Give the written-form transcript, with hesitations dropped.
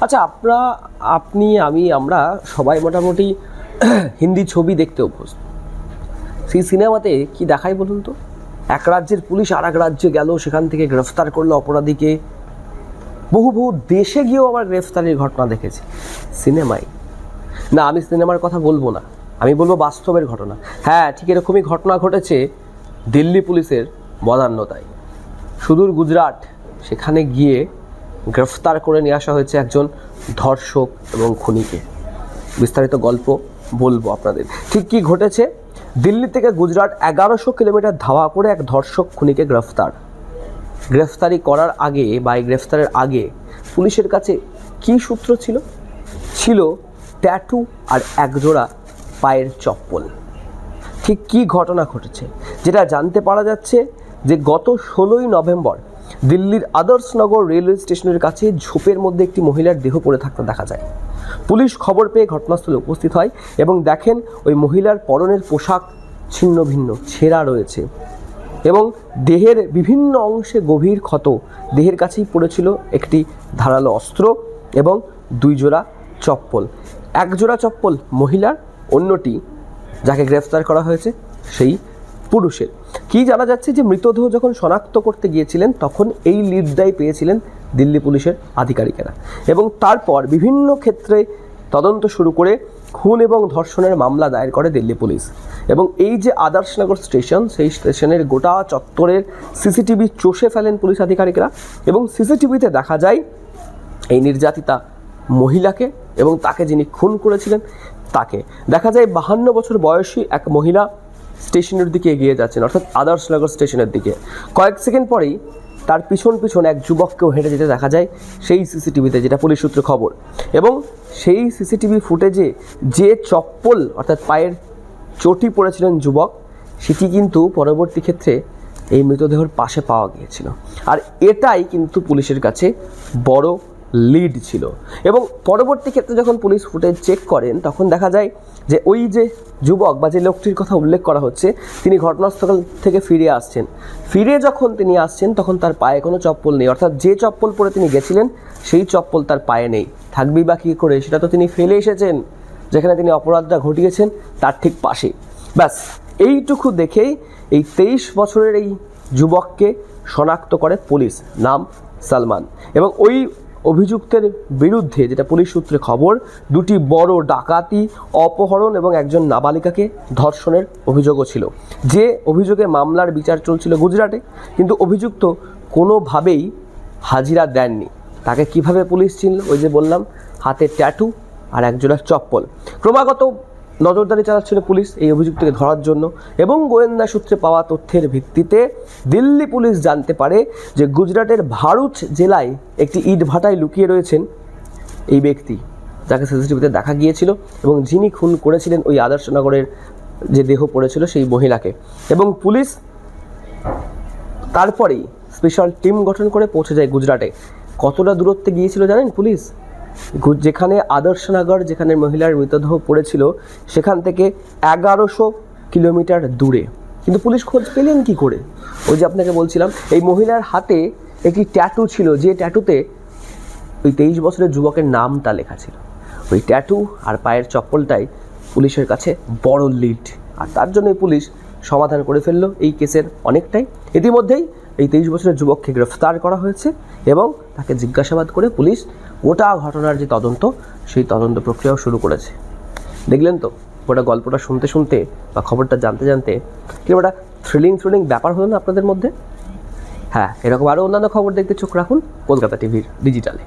আচ্ছা, আপনি আমি আমরা সবাই মোটামুটি হিন্দি ছবি দেখতে অভ্যস্ত। সেই সিনেমাতে কি দেখায় বলুন তো? এক রাজ্যের পুলিশ আর এক রাজ্যে গেল, সেখান থেকে গ্রেফতার করলো অপরাধীকে। বহু দেশে গিয়েও আবার গ্রেফতারের ঘটনা দেখেছি সিনেমায়। না, আমি সিনেমার কথা বলবো না, আমি বলবো বাস্তবের ঘটনা। হ্যাঁ, ঠিক এরকমই ঘটনা ঘটেছে দিল্লি পুলিশের বদান্যতায়। সুদূর গুজরাট, সেখানে গিয়ে গ্রেফতার করে নিয়ে আসা হয়েছে একজন ধর্ষক এবং খুনিকে। বিস্তারিত গল্প বলবো আপনাদের। ঠিক কী ঘটেছে? দিল্লি থেকে গুজরাট 1100 কিলোমিটার ধাওয়া করে এক ধর্ষক খুনিকে গ্রেফতারি করার আগে বা গ্রেফতারের আগে পুলিশের কাছে কি সূত্র ছিল ট্যাটু আর একজোড়া পায়ের চপ্পল। ঠিক কী ঘটনা ঘটেছে যেটা জানতে পারা যাচ্ছে যে গত 16ই নভেম্বর দিল্লির আদর্শনগর রেলওয়ে স্টেশনের কাছে ঝোপের মধ্যে একটি মহিলার দেহ পড়ে থাকতে দেখা যায়। পুলিশ খবর পেয়ে ঘটনাস্থলে উপস্থিত হয় এবং দেখেন ওই মহিলার পরনের পোশাক ছিন্ন ভিন্ন, ছেঁড়া রয়েছে এবং দেহের বিভিন্ন অংশে গভীর ক্ষত। দেহের কাছেই পড়েছিল একটি ধারালো অস্ত্র এবং 2 জোড়া চপ্পল। এক জোড়া চপ্পল মহিলার, অন্যটি যাকে গ্রেফতার করা হয়েছে সেই পুরুষের। কি জানা যাচ্ছে যে মৃতদেহ যখন শনাক্ত করতে গিয়েছিলেন তখন এই লিডটাই পেয়েছিলেন দিল্লি পুলিশের আধিকারিকেরা এবং তারপর বিভিন্ন ক্ষেত্রে তদন্ত শুরু করে খুন এবং ধর্ষণের মামলা দায়ের করে দিল্লি পুলিশ। এবং এই যে আদর্শনগর স্টেশন, সেই স্টেশনের গোটা চত্বরের সিসিটিভি চষে ফেলেন পুলিশ আধিকারিকরা এবং সিসিটিভিতে দেখা যায় এই নির্যাতিতা মহিলাকে এবং তাকে যিনি খুন করেছিলেন তাকে। দেখা যায় 52 বছর বয়সী এক মহিলা স্টেশনের দিকে এগিয়ে যাচ্ছেন, অর্থাৎ আদর্শনগর স্টেশনের দিকে। কয়েক সেকেন্ড পরেই তার পিছন এক যুবককেও হেঁটে যেতে দেখা যায় সেই সিসিটিভিতে, যেটা পুলিশ সূত্রে খবর। এবং সেই সিসিটিভি ফুটেজে যে চপ্পল অর্থাৎ পায়ের চটি পড়েছিলেন যুবক, সেটি কিন্তু পরবর্তী ক্ষেত্রে এই মৃতদেহের পাশে পাওয়া গিয়েছিল। আর এটাই কিন্তু পুলিশের কাছে বড় লিড ছিল। এবং পরবর্তী ক্ষেত্রে যখন পুলিশ ফুটেজ চেক করেন তখন দেখা যায় যে ওই যে যুবক বা যে লোকটির কথা উল্লেখ করা হচ্ছে, তিনি ঘটনাস্থল থেকে ফিরে যখন তিনি আসছেন তখন তার পায়ে কোনো চপ্পল নেই, অর্থাৎ যে চপ্পল পরে তিনি গেছিলেন সেই চপ্পল তার পায়ে নেই। থাকবেই বা কী করে? সেটা তো তিনি ফেলে এসেছেন যেখানে তিনি অপরাধটা ঘটিয়েছেন তার ঠিক পাশে। ব্যাস এইটুকু দেখেই এই 23 বছরের এই যুবককে শনাক্ত করে পুলিশ, নাম সালমান। এবং ওই অভিযুক্তের বিরুদ্ধে, যেটা পুলিশ সূত্রে খবর, 2টি বড় ডাকাতি, অপহরণ এবং একজন নাবালিকাকে ধর্ষণের অভিযোগও ছিল। যে অভিযোগে মামলার বিচার চলছিল গুজরাটে, কিন্তু অভিযুক্ত কোনোভাবেই হাজিরা দেননি। তাকে কিভাবে পুলিশ চিনল? ওই যে বললাম, হাতে ট্যাটু আর একজোড়া চপ্পল। ক্রমাগত নজরদারি চালাচ্ছিল পুলিশ এই অভিযুক্তকে ধরার জন্য এবং গোয়েন্দা সূত্রে পাওয়া তথ্যের ভিত্তিতে দিল্লি পুলিশ জানতে পারে যে গুজরাটের ভারুচ জেলায় একটি ইটভাটায় লুকিয়ে রয়েছেন এই ব্যক্তি, যাকে সিসিটিভিতে দেখা গিয়েছিল এবং যিনি খুন করেছিলেন ওই আদর্শনগরের যে দেহ পড়েছিল সেই মহিলাকে। এবং পুলিশ তারপরেই স্পেশাল টিম গঠন করে পৌঁছে যায় গুজরাটে। কতটা দূরত্বে গিয়েছিল জানেন পুলিশ? যেখানে আদর্শনগর, যেখানে মহিলার মৃতদেহ পড়েছিল, সেখান থেকে 1100 কিলোমিটার দূরে। কিন্তু পুলিশ খোঁজ পেলেন কি করে? ওই যে আপনাকে বলছিলাম, এই মহিলার হাতে একটি ট্যাটু ছিল, যে ট্যাটুতে ওই 23 বছরের যুবকের নামটা লেখা ছিল। ওই ট্যাটু আর পায়ের চপ্পলটাই পুলিশের কাছে বড় লিড, আর তার জন্যই পুলিশ সমাধান করে ফেললো এই কেসের অনেকটাই। ইতিমধ্যেই এই 23 বছরের যুবককে গ্রেফতার করা হয়েছে এবং তাকে জিজ্ঞাসাবাদ করে পুলিশ গোটা ঘটনার যে তদন্ত, সেই তদন্ত প্রক্রিয়াও শুরু করেছে। দেখলেন তো গোটা গল্পটা শুনতে বা খবরটা জানতে কিরকম একটা থ্রিলিং ব্যাপার হলো না আপনাদের মধ্যে? হ্যাঁ, এরকম আরও অন্যান্য খবর দেখতে চোখ রাখুন কলকাতা টিভির ডিজিটালে।